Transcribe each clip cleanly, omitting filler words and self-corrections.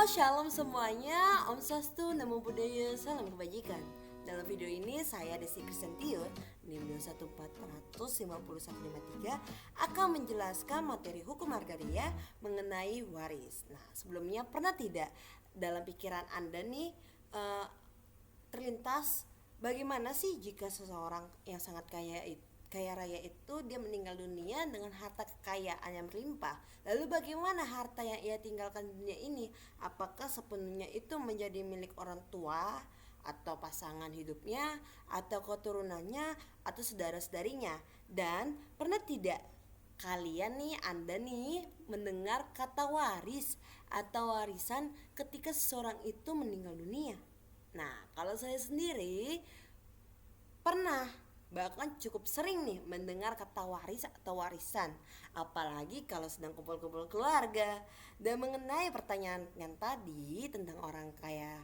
Shalom semuanya, Om Swastiastu, Namo Buddhaya, salam kebajikan. Dalam video ini saya Desi Kristiantiur NIM 2145153 akan menjelaskan materi hukum agraria mengenai waris. Nah, sebelumnya pernah tidak dalam pikiran Anda nih terlintas bagaimana sih jika seseorang yang sangat kaya raya itu dia meninggal dunia dengan harta kekayaan yang berlimpah? Lalu bagaimana harta yang ia tinggalkan di dunia ini? Apakah sepenuhnya itu menjadi milik orang tua atau pasangan hidupnya atau keturunannya atau saudara-saudarinya? Dan pernah tidak kalian nih, Anda nih mendengar kata waris atau warisan ketika seseorang itu meninggal dunia? Nah, kalau saya sendiri pernah, bahkan cukup sering nih mendengar kata waris atau warisan, apalagi kalau sedang kumpul-kumpul keluarga. Dan mengenai pertanyaan yang tadi tentang orang kaya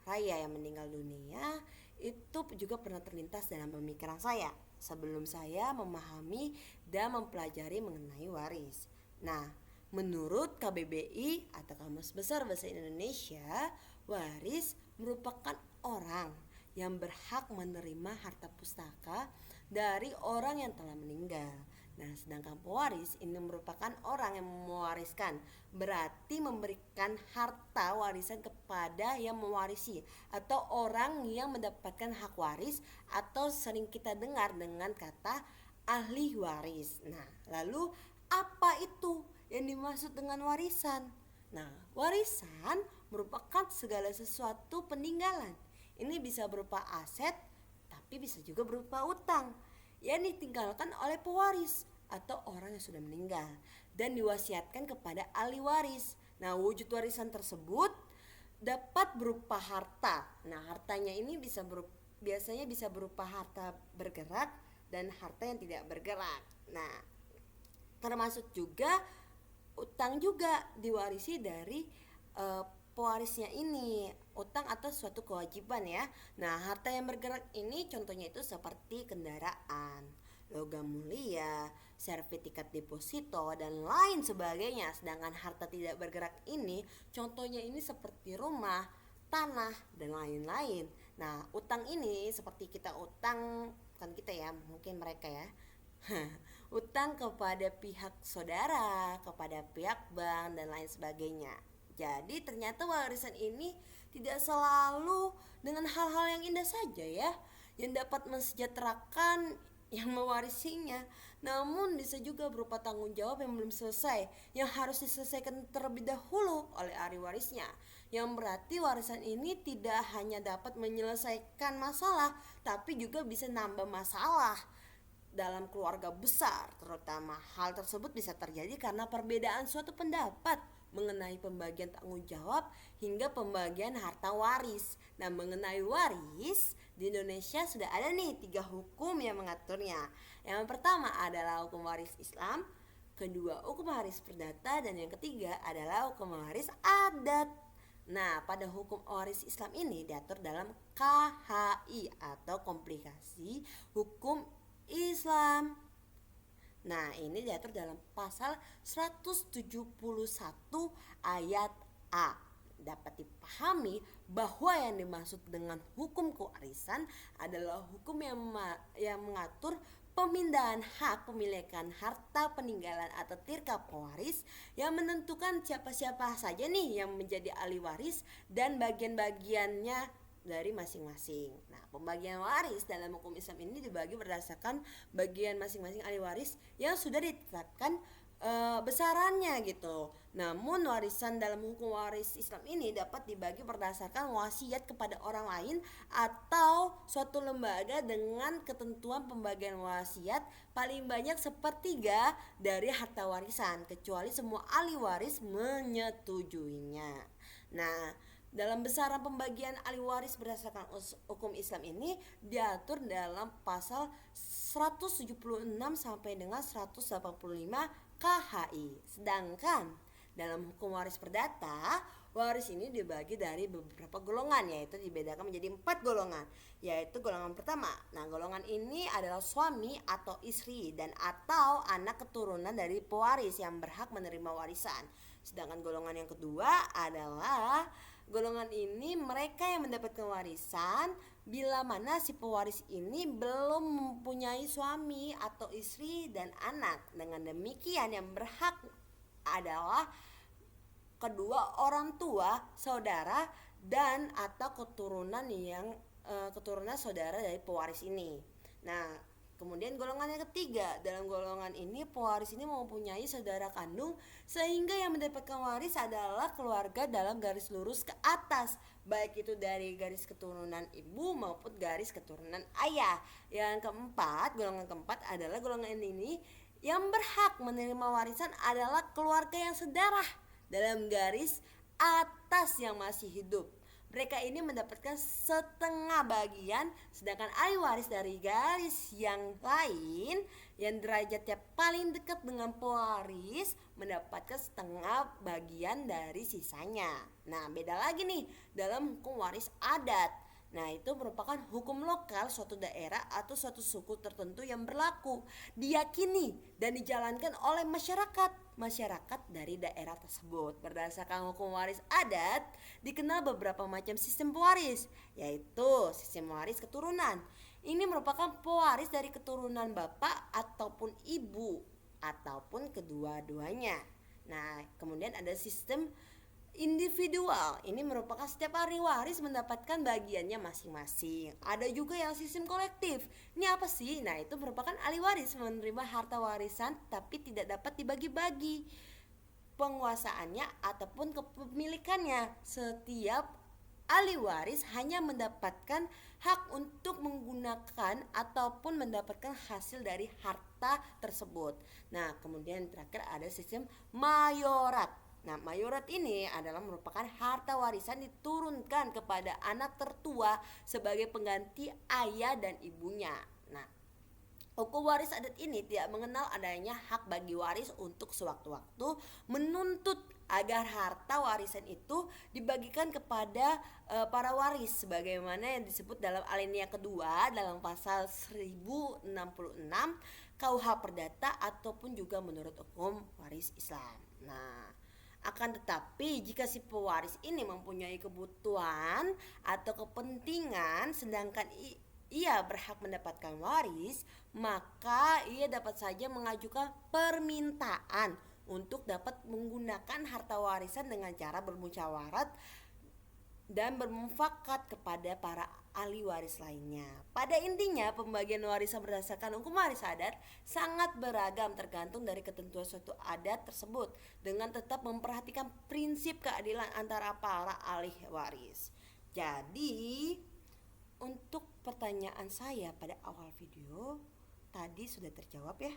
raya yang meninggal dunia, itu juga pernah terlintas dalam pemikiran saya sebelum saya memahami dan mempelajari mengenai waris. Nah, menurut KBBI atau Kamus Besar Bahasa Indonesia, waris merupakan orang yang berhak menerima harta pustaka dari orang yang telah meninggal. Nah, sedangkan pewaris ini merupakan orang yang mewariskan, berarti memberikan harta warisan kepada yang mewarisi atau orang yang mendapatkan hak waris, atau sering kita dengar dengan kata ahli waris. Nah, lalu apa itu yang dimaksud dengan warisan? Nah, warisan merupakan segala sesuatu peninggalan. Ini bisa berupa aset, tapi bisa juga berupa utang yang ditinggalkan oleh pewaris atau orang yang sudah meninggal dan diwasiatkan kepada ahli waris. Nah, wujud warisan tersebut dapat berupa harta. Nah, hartanya ini biasanya bisa berupa harta bergerak dan harta yang tidak bergerak. Nah, termasuk juga utang juga diwarisi dari pewarisnya ini, utang atau suatu kewajiban ya. Nah, harta yang bergerak ini contohnya itu seperti kendaraan, logam mulia, sertifikat deposito dan lain sebagainya. Sedangkan harta tidak bergerak ini contohnya ini seperti rumah, tanah dan lain-lain. Nah, utang ini seperti kita utang, bukan kita ya, mungkin mereka ya. Utang kepada pihak saudara, kepada pihak bank dan lain sebagainya. Jadi ternyata warisan ini tidak selalu dengan hal-hal yang indah saja ya, yang dapat mensejahterakan yang mewarisinya. Namun bisa juga berupa tanggung jawab yang belum selesai, yang harus diselesaikan terlebih dahulu oleh ahli warisnya. Yang berarti warisan ini tidak hanya dapat menyelesaikan masalah, tapi juga bisa nambah masalah dalam keluarga besar terutama. Hal tersebut bisa terjadi karena perbedaan suatu pendapat mengenai pembagian tanggung jawab hingga pembagian harta waris. Nah, mengenai waris di Indonesia sudah ada nih 3 hukum yang mengaturnya. Yang pertama adalah hukum waris Islam, kedua hukum waris perdata, dan yang ketiga adalah hukum waris adat. Nah, pada hukum waris Islam ini diatur dalam KHI atau komplikasi hukum Islam. Nah, ini diatur dalam pasal 171 ayat A. Dapat dipahami bahwa yang dimaksud dengan hukum kewarisan adalah hukum yang mengatur pemindahan hak pemilikan harta peninggalan atau tirka pewaris, yang menentukan siapa-siapa saja nih yang menjadi ahli waris dan bagian-bagiannya dari masing-masing. Nah, pembagian waris dalam hukum Islam ini dibagi berdasarkan bagian masing-masing ahli waris yang sudah ditetapkan besarannya gitu. Namun warisan dalam hukum waris Islam ini dapat dibagi berdasarkan wasiat kepada orang lain atau suatu lembaga dengan ketentuan pembagian wasiat paling banyak sepertiga dari harta warisan, kecuali semua ahli waris menyetujuinya. Nah, dalam besaran pembagian ahli waris berdasarkan hukum Islam ini diatur dalam pasal 176 sampai dengan 185 KHI. Sedangkan dalam hukum waris perdata, waris ini dibagi dari beberapa golongan, yaitu dibedakan menjadi 4 golongan. Yaitu golongan pertama. Nah, golongan ini adalah suami atau istri dan atau anak keturunan dari pewaris yang berhak menerima warisan. Sedangkan golongan yang kedua adalah golongan ini mereka yang mendapatkan warisan bila mana si pewaris ini belum mempunyai suami atau istri dan anak. Dengan demikian yang berhak adalah kedua orang tua, saudara dan atau keturunan yang keturunan saudara dari pewaris ini. Nah, kemudian golongan yang ketiga, dalam golongan ini pewaris ini mempunyai saudara kandung sehingga yang mendapatkan waris adalah keluarga dalam garis lurus ke atas, baik itu dari garis keturunan ibu maupun garis keturunan ayah. Yang keempat, golongan keempat adalah golongan ini yang berhak menerima warisan adalah keluarga yang sedarah dalam garis atas yang masih hidup. Mereka ini mendapatkan setengah bagian, sedangkan ahli waris dari garis yang lain yang derajatnya paling dekat dengan pewaris mendapatkan setengah bagian dari sisanya. Nah, beda lagi nih dalam hukum waris adat. Nah, itu merupakan hukum lokal suatu daerah atau suatu suku tertentu yang berlaku, diyakini dan dijalankan oleh masyarakat dari daerah tersebut. Berdasarkan hukum waris adat, dikenal beberapa macam sistem pewaris, yaitu sistem waris keturunan. Ini merupakan pewaris dari keturunan bapak ataupun ibu ataupun kedua-duanya. Nah, kemudian ada sistem individual. Ini merupakan setiap ahli waris mendapatkan bagiannya masing-masing. Ada juga yang sistem kolektif. Ini apa sih? Nah, itu merupakan ahli waris menerima harta warisan tapi tidak dapat dibagi-bagi penguasaannya ataupun kepemilikannya. Setiap ahli waris hanya mendapatkan hak untuk menggunakan ataupun mendapatkan hasil dari harta tersebut. Nah, kemudian terakhir ada sistem mayorat. Nah, mayorat ini adalah merupakan harta warisan diturunkan kepada anak tertua sebagai pengganti ayah dan ibunya. Nah, hukum waris adat ini tidak mengenal adanya hak bagi waris untuk sewaktu-waktu menuntut agar harta warisan itu dibagikan kepada para waris sebagaimana yang disebut dalam alinea kedua dalam pasal 1066 KUH Perdata ataupun juga menurut hukum waris Islam. Nah, akan tetapi jika si pewaris ini mempunyai kebutuhan atau kepentingan sedangkan ia berhak mendapatkan waris, maka ia dapat saja mengajukan permintaan untuk dapat menggunakan harta warisan dengan cara bermusyawarat dan bermufakat kepada para ahli waris lainnya. Pada intinya, pembagian warisan berdasarkan hukum waris adat sangat beragam tergantung dari ketentuan suatu adat tersebut dengan tetap memperhatikan prinsip keadilan antara para ahli waris. Jadi, untuk pertanyaan saya pada awal video tadi sudah terjawab ya,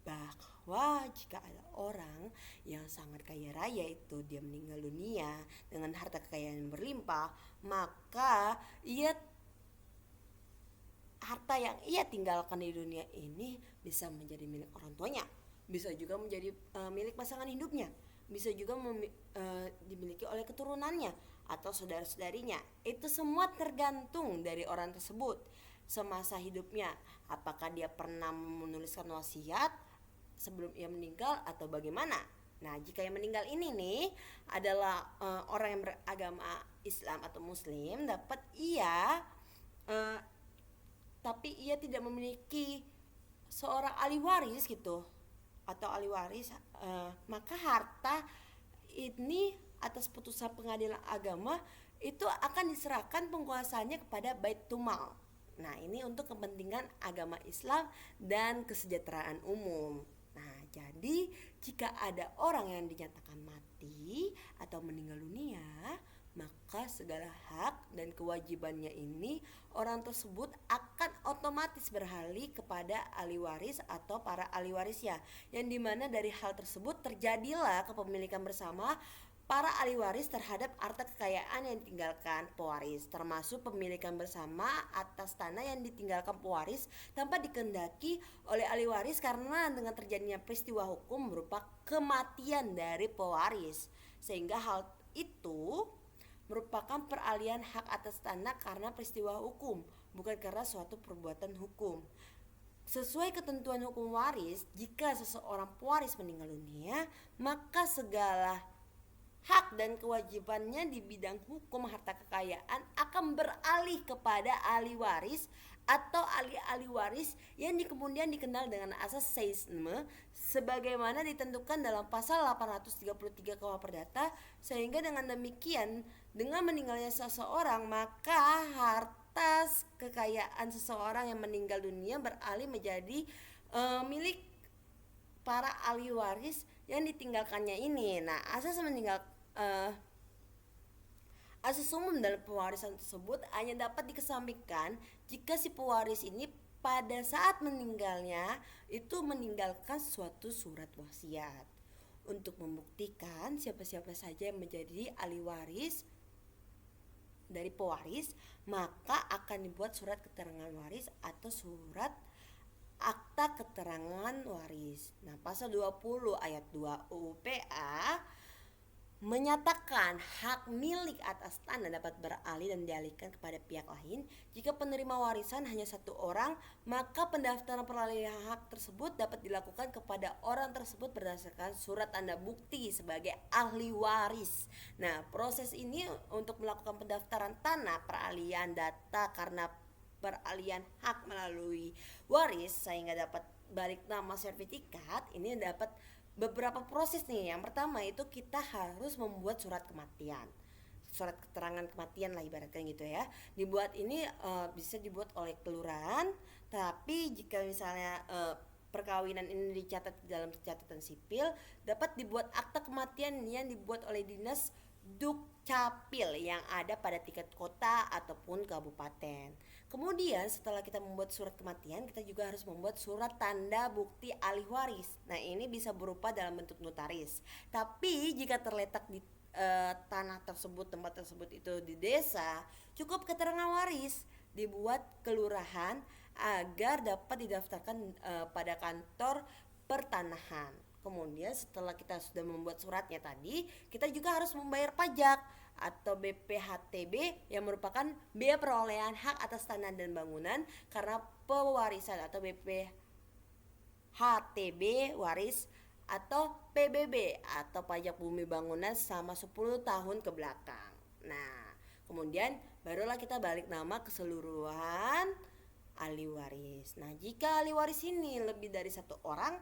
bahwa jika ada orang yang sangat kaya raya itu dia meninggal dunia dengan harta kekayaan yang berlimpah, maka harta yang ia tinggalkan di dunia ini bisa menjadi milik orang tuanya, bisa juga menjadi milik pasangan hidupnya, bisa juga dimiliki oleh keturunannya atau saudara-saudarinya. Itu semua tergantung dari orang tersebut semasa hidupnya, apakah dia pernah menuliskan wasiat sebelum ia meninggal atau bagaimana. Nah, jika yang meninggal ini nih adalah orang yang beragama Islam atau Muslim, dapat tapi ia tidak memiliki seorang ahli waris gitu atau ahli waris, maka harta ini atas putusan pengadilan agama itu akan diserahkan penguasaannya kepada Baitul Mal. Nah, ini untuk kepentingan agama Islam dan kesejahteraan umum. Nah, jadi jika ada orang yang dinyatakan mati atau meninggal dunia, maka segala hak dan kewajibannya ini orang tersebut akan otomatis beralih kepada ahli waris atau para ahli warisnya, yang dimana dari hal tersebut terjadilah kepemilikan bersama para ahli waris terhadap harta kekayaan yang ditinggalkan pewaris, termasuk pemilikan bersama atas tanah yang ditinggalkan pewaris tanpa dikehendaki oleh ahli waris karena dengan terjadinya peristiwa hukum berupa kematian dari pewaris, sehingga hal itu merupakan peralihan hak atas tanah karena peristiwa hukum, bukan karena suatu perbuatan hukum. Sesuai ketentuan hukum waris, jika seseorang pewaris meninggal dunia, maka segala hak dan kewajibannya di bidang hukum harta kekayaan akan beralih kepada ahli waris atau ahli-ahli waris yang kemudian dikenal dengan asas seisme sebagaimana ditentukan dalam pasal 833 KUH Perdata, sehingga dengan demikian dengan meninggalnya seseorang maka harta kekayaan seseorang yang meninggal dunia beralih menjadi milik para ahli waris yang ditinggalkannya ini. Nah, asas umum dalam pewarisan tersebut hanya dapat dikesampingkan jika si pewaris ini pada saat meninggalnya itu meninggalkan suatu surat wasiat. Untuk membuktikan siapa-siapa saja yang menjadi ahli waris dari pewaris, maka akan dibuat surat keterangan waris atau surat akta keterangan waris. Nah, pasal 20 ayat 2 UU PA menyatakan hak milik atas tanah dapat beralih dan dialihkan kepada pihak lain. Jika penerima warisan hanya satu orang, maka pendaftaran peralihan hak tersebut dapat dilakukan kepada orang tersebut berdasarkan surat tanda bukti sebagai ahli waris. Nah, proses ini untuk melakukan pendaftaran tanah, peralihan data karena peralihan hak melalui waris sehingga dapat balik nama sertifikat, ini dapat beberapa proses nih. Yang pertama itu kita harus membuat surat kematian, surat keterangan kematian lah ibaratnya gitu ya. Dibuat ini bisa dibuat oleh kelurahan, tapi jika misalnya perkawinan ini dicatat dalam catatan sipil, dapat dibuat akta kematian yang dibuat oleh dinas Dukcapil yang ada pada tingkat kota ataupun kabupaten. Kemudian setelah kita membuat surat kematian, kita juga harus membuat surat tanda bukti ahli waris. Nah, ini bisa berupa dalam bentuk notaris. Tapi jika terletak di tanah tersebut, tempat tersebut itu di desa, cukup keterangan waris dibuat kelurahan agar dapat didaftarkan pada kantor pertanahan. Kemudian setelah kita sudah membuat suratnya tadi, kita juga harus membayar pajak atau BPHTB yang merupakan biaya perolehan hak atas tanah dan bangunan karena pewarisan, atau BPHTB waris atau PBB atau pajak bumi bangunan selama 10 tahun ke belakang. Nah, kemudian barulah kita balik nama keseluruhan ahli waris. Nah, jika ahli waris ini lebih dari satu orang,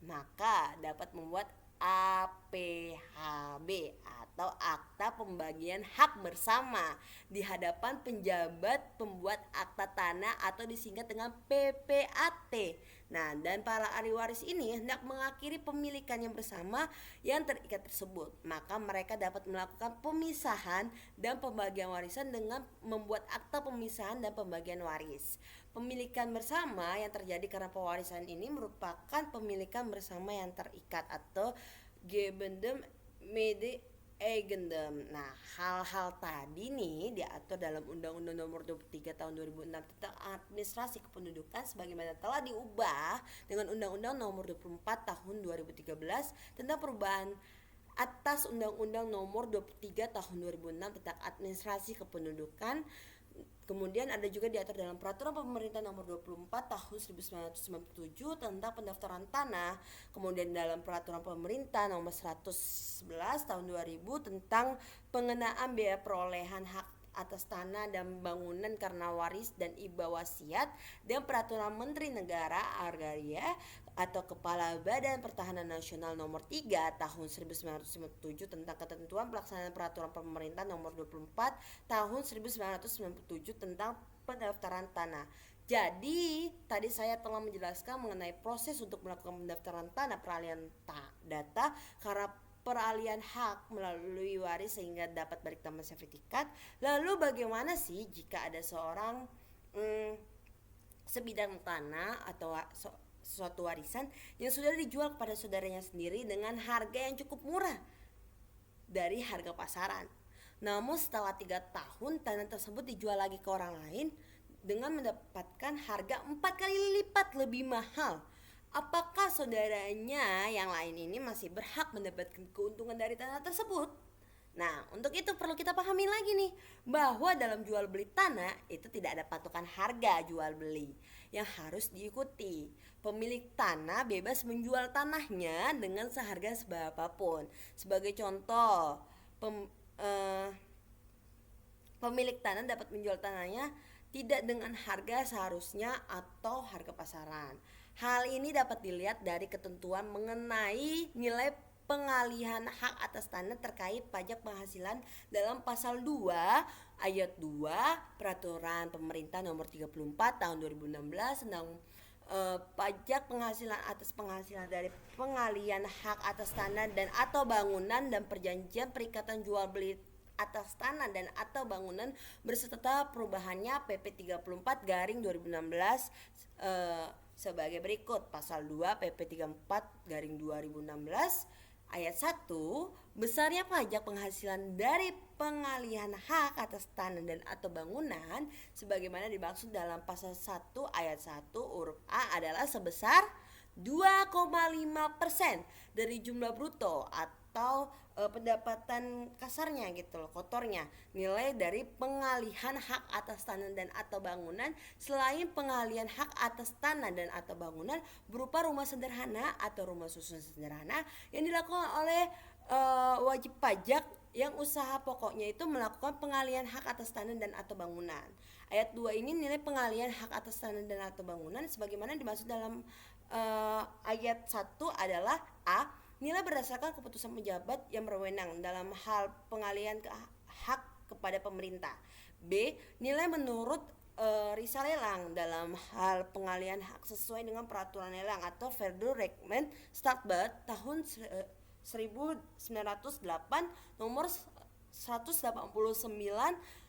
maka dapat membuat APHB atau akta pembagian hak bersama di hadapan penjabat pembuat akta tanah atau disingkat dengan PPAT. Nah, dan para ahli waris ini hendak mengakhiri pemilikan yang bersama yang terikat tersebut, maka mereka dapat melakukan pemisahan dan pembagian warisan dengan membuat akta pemisahan dan pembagian waris. Pemilikan bersama yang terjadi karena pewarisan ini merupakan pemilikan bersama yang terikat atau gebendum mede eigendom. Nah, hal-hal tadi nih diatur dalam Undang-Undang Nomor 23 Tahun 2006 tentang Administrasi Kependudukan sebagaimana telah diubah dengan Undang-Undang Nomor 24 Tahun 2013 tentang perubahan atas Undang-Undang Nomor 23 Tahun 2006 tentang Administrasi Kependudukan. Kemudian ada juga diatur dalam Peraturan Pemerintah Nomor 24 Tahun 1997 tentang pendaftaran tanah. Kemudian dalam Peraturan Pemerintah Nomor 111 Tahun 2000 tentang pengenaan biaya perolehan hak atas tanah dan bangunan karena waris dan iba wasiat, dan Peraturan Menteri Negara Agraria atau Kepala Badan Pertahanan Nasional Nomor 3 Tahun 1997 tentang ketentuan pelaksanaan Peraturan Pemerintah Nomor 24 Tahun 1997 tentang pendaftaran tanah. Jadi, tadi saya telah menjelaskan mengenai proses untuk melakukan pendaftaran tanah, peralihan data karena peralihan hak melalui waris sehingga dapat balik nama sertifikat. Lalu bagaimana sih jika ada seorang sebidang tanah atau suatu warisan yang sudah dijual kepada saudaranya sendiri dengan harga yang cukup murah dari harga pasaran. Namun setelah 3 tahun tanah tersebut dijual lagi ke orang lain dengan mendapatkan harga 4 kali lipat lebih mahal. Apakah saudaranya yang lain ini masih berhak mendapatkan keuntungan dari tanah tersebut? Nah, untuk itu perlu kita pahami lagi nih, bahwa dalam jual beli tanah itu tidak ada patokan harga jual beli yang harus diikuti. Pemilik tanah bebas menjual tanahnya dengan seharga berapapun. Sebagai contoh, pem, eh, pemilik tanah dapat menjual tanahnya tidak dengan harga seharusnya atau harga pasaran. Hal ini dapat dilihat dari ketentuan mengenai nilai pengalihan hak atas tanah terkait pajak penghasilan dalam pasal 2 ayat 2 Peraturan Pemerintah Nomor 34 Tahun 2016 tentang pajak penghasilan atas penghasilan dari pengalihan hak atas tanah dan atau bangunan dan perjanjian perikatan jual beli atas tanah dan atau bangunan berserta perubahannya PP 34 garing 2016 sebagai berikut. Pasal 2 PP 34 garing 2016 ayat 1, besarnya pajak penghasilan dari pengalihan hak atas tanah dan atau bangunan sebagaimana dimaksud dalam pasal 1 ayat 1 huruf A adalah sebesar 2,5% dari jumlah bruto atau pendapatan kasarnya gitu loh, kotornya, nilai dari pengalihan hak atas tanah dan atau bangunan selain pengalihan hak atas tanah dan atau bangunan berupa rumah sederhana atau rumah susun sederhana yang dilakukan oleh wajib pajak yang usaha pokoknya itu melakukan pengalihan hak atas tanah dan atau bangunan. Ayat 2 ini nilai pengalihan hak atas tanah dan atau bangunan sebagaimana dimaksud dalam ayat 1 adalah A. Nilai berdasarkan keputusan pejabat yang berwenang dalam hal pengalihan hak kepada pemerintah. B. Nilai menurut risal lelang dalam hal pengalihan hak sesuai dengan peraturan lelang atau Federal Reglement Statute tahun 1908 nomor 189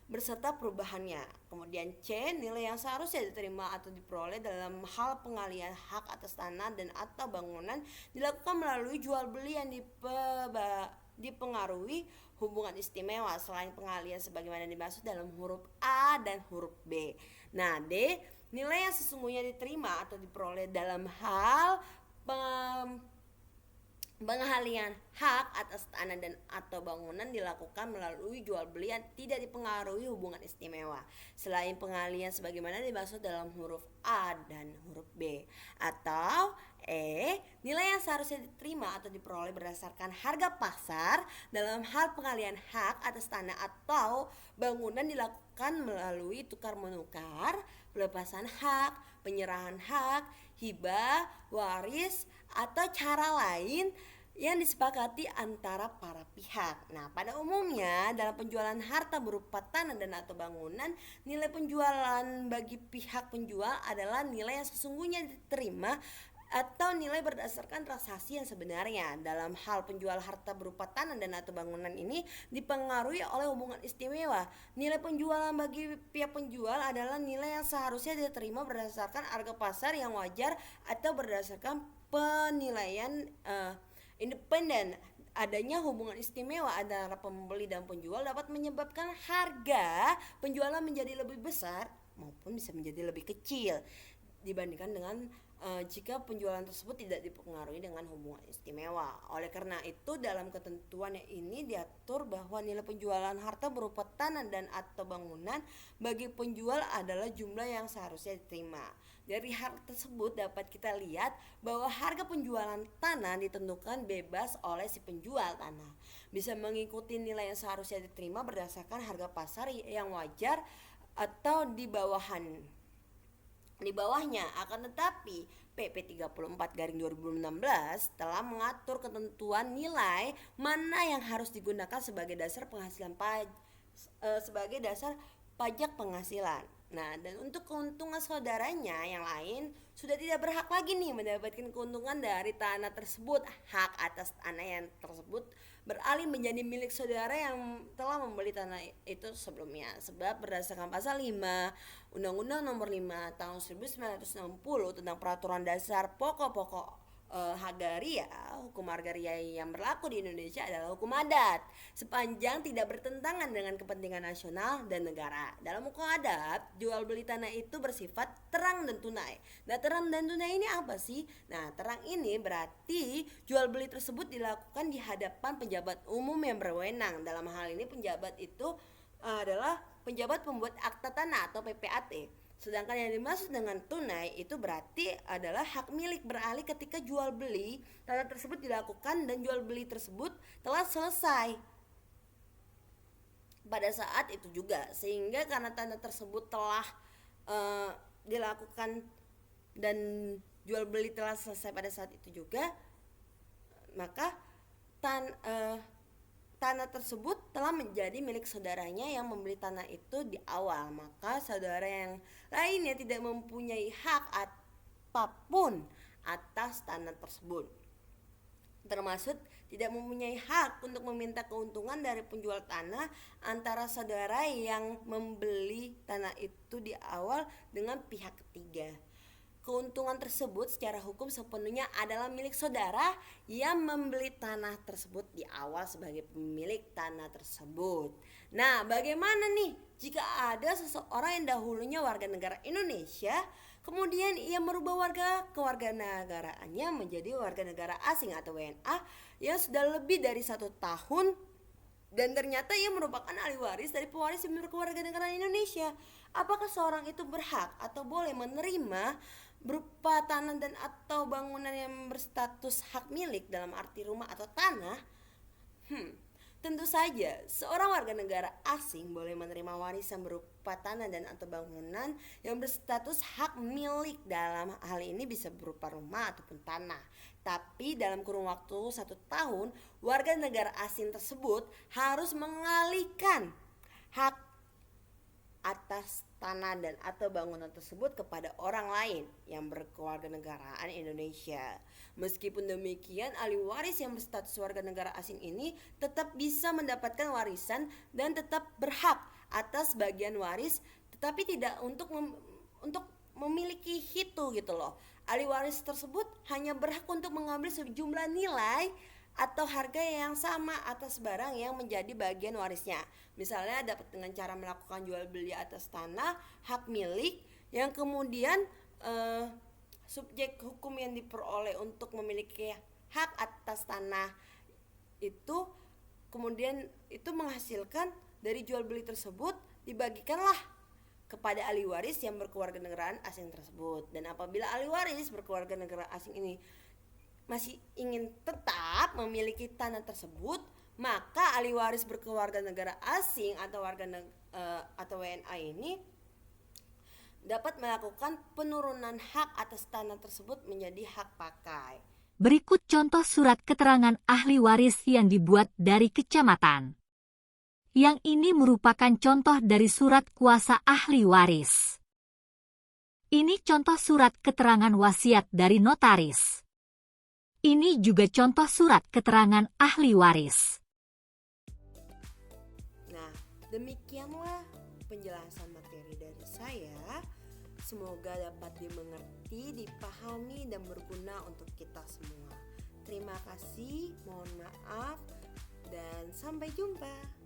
berserta perubahannya. Kemudian C, nilai yang seharusnya diterima atau diperoleh dalam hal pengalihan hak atas tanah dan atau bangunan dilakukan melalui jual beli yang dipengaruhi hubungan istimewa selain pengalihan sebagaimana dimaksud dalam huruf A dan huruf B. Nah, D, nilai yang sesungguhnya diterima atau diperoleh dalam hal pengalihan hak atas tanah dan atau bangunan dilakukan melalui jual beli yang tidak dipengaruhi hubungan istimewa selain pengalihan sebagaimana dimaksud dalam huruf A dan huruf B. Atau E, nilai yang seharusnya diterima atau diperoleh berdasarkan harga pasar dalam hal pengalihan hak atas tanah atau bangunan dilakukan melalui tukar menukar, pelepasan hak, penyerahan hak, hibah, waris, atau cara lain yang disepakati antara para pihak. Nah, pada umumnya dalam penjualan harta berupa tanah dan atau bangunan, nilai penjualan bagi pihak penjual adalah nilai yang sesungguhnya diterima atau nilai berdasarkan transaksi yang sebenarnya. Dalam hal penjual harta berupa tanah dan atau bangunan ini dipengaruhi oleh hubungan istimewa. Nilai penjualan bagi pihak penjual adalah nilai yang seharusnya diterima berdasarkan harga pasar yang wajar atau berdasarkan penilaian independen. Adanya hubungan istimewa antara pembeli dan penjual dapat menyebabkan harga penjualan menjadi lebih besar maupun bisa menjadi lebih kecil dibandingkan dengan jika penjualan tersebut tidak dipengaruhi dengan hubungan istimewa. Oleh karena itu dalam ketentuan ini diatur bahwa nilai penjualan harta berupa tanah dan atau bangunan bagi penjual adalah jumlah yang seharusnya diterima. Dari hal tersebut dapat kita lihat bahwa harga penjualan tanah ditentukan bebas oleh si penjual tanah. Bisa mengikuti nilai yang seharusnya diterima berdasarkan harga pasar yang wajar atau di bawahnya. Akan tetapi PP 34 garing 2016 telah mengatur ketentuan nilai mana yang harus digunakan sebagai dasar penghasilan sebagai dasar pajak penghasilan. Nah, dan untuk keuntungan saudaranya yang lain sudah tidak berhak lagi nih mendapatkan keuntungan dari tanah tersebut. Hak atas tanah yang tersebut beralih menjadi milik saudara yang telah membeli tanah itu sebelumnya. Sebab berdasarkan pasal 5 Undang-Undang Nomor 5 Tahun 1960 tentang Peraturan Dasar Pokok-pokok hukum agraria yang berlaku di Indonesia adalah hukum adat sepanjang tidak bertentangan dengan kepentingan nasional dan negara. Dalam hukum adat, jual beli tanah itu bersifat terang dan tunai. Nah, terang dan tunai ini apa sih? Nah, terang ini berarti jual beli tersebut dilakukan di hadapan pejabat umum yang berwenang. Dalam hal ini penjabat itu adalah penjabat pembuat akta tanah atau PPAT. Sedangkan yang dimaksud dengan tunai itu berarti adalah hak milik beralih ketika jual beli tanah tersebut dilakukan dan jual beli tersebut telah selesai pada saat itu juga, sehingga karena tanah tersebut telah dilakukan dan jual beli telah selesai pada saat itu juga, maka tanah tersebut telah menjadi milik saudaranya yang membeli tanah itu di awal. Maka saudara yang lainnya tidak mempunyai hak apapun atas tanah tersebut, termasuk tidak mempunyai hak untuk meminta keuntungan dari penjual tanah antara saudara yang membeli tanah itu di awal dengan pihak ketiga. Keuntungan tersebut secara hukum sepenuhnya adalah milik saudara yang membeli tanah tersebut di awal sebagai pemilik tanah tersebut. Nah, bagaimana nih jika ada seseorang yang dahulunya warga negara Indonesia, kemudian ia merubah kewarganegaraannya menjadi warga negara asing atau WNA yang sudah lebih dari 1 tahun dan ternyata ia merupakan ahli waris dari pewaris yang berkewarganegaraan Indonesia? Apakah seorang itu berhak atau boleh menerima berupa tanah dan atau bangunan yang berstatus hak milik dalam arti rumah atau tanah? Tentu saja, seorang warga negara asing boleh menerima warisan berupa tanah dan atau bangunan yang berstatus hak milik. Dalam hal ini bisa berupa rumah ataupun tanah. Tapi dalam kurun waktu 1 tahun, warga negara asing tersebut harus mengalihkan hak atas tanah dan atau bangunan tersebut kepada orang lain yang berkewarganegaraan Indonesia. Meskipun demikian, ahli waris yang berstatus warga negara asing ini tetap bisa mendapatkan warisan dan tetap berhak atas bagian waris, tetapi tidak untuk memiliki itu gitu loh. Ahli waris tersebut hanya berhak untuk mengambil sejumlah nilai atau harga yang sama atas barang yang menjadi bagian warisnya. Misalnya dapat dengan cara melakukan jual beli atas tanah hak milik yang kemudian subjek hukum yang diperoleh untuk memiliki hak atas tanah itu kemudian itu menghasilkan dari jual beli tersebut dibagikanlah kepada ahli waris yang berkewarganegaraan asing tersebut. Dan apabila ahli waris berkewarganegaraan asing ini masih ingin tetap memiliki tanah tersebut, maka ahli waris berkewarganegara asing atau atau WNA ini dapat melakukan penurunan hak atas tanah tersebut menjadi hak pakai. Berikut contoh surat keterangan ahli waris yang dibuat dari kecamatan. Yang ini merupakan contoh dari surat kuasa ahli waris. Ini contoh surat keterangan wasiat dari notaris. Ini juga contoh surat keterangan ahli waris. Nah, demikianlah penjelasan materi dari saya. Semoga dapat dimengerti, dipahami, dan berguna untuk kita semua. Terima kasih, mohon maaf, dan sampai jumpa.